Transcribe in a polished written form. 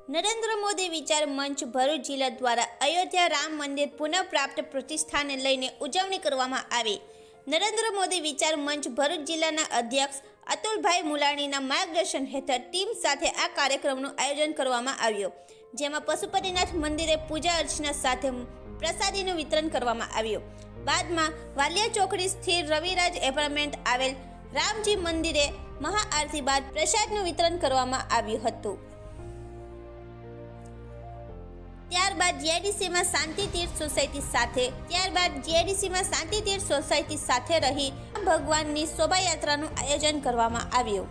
નરેન્દ્ર મોદી વિચાર મંચ ભરૂચ જિલ્લા દ્વારા અયોધ્યા રામ મંદિર પુનઃપ્રાપ્ત પ્રતિષ્ઠાને લઈને ઉજવણી કરવામાં આવી। નરેન્દ્ર મોદી વિચાર મંચ ભરૂચ જિલ્લાના અધ્યક્ષ અતુલભાઈ મુલાણીના માર્ગદર્શન હેઠળ ટીમ સાથે આ કાર્યક્રમનું આયોજન કરવામાં આવ્યું, જેમાં પશુપતિનાથ મંદિરે પૂજા અર્ચના સાથે પ્રસાદીનું વિતરણ કરવામાં આવ્યું। બાદમાં વાલિયા ચોકડી સ્થિર રવિરાજ એપાર્ટમેન્ટ આવેલ રામજી મંદિરે મહાઆરતી બાદ પ્રસાદનું વિતરણ કરવામાં આવ્યું હતું। ત્યારબાદ જીઆઈડીસીમાં શાંતિ તીર્થ સોસાયટી સાથે રહી ભગવાનની શોભાયાત્રાનું આયોજન કરવામાં આવ્યું।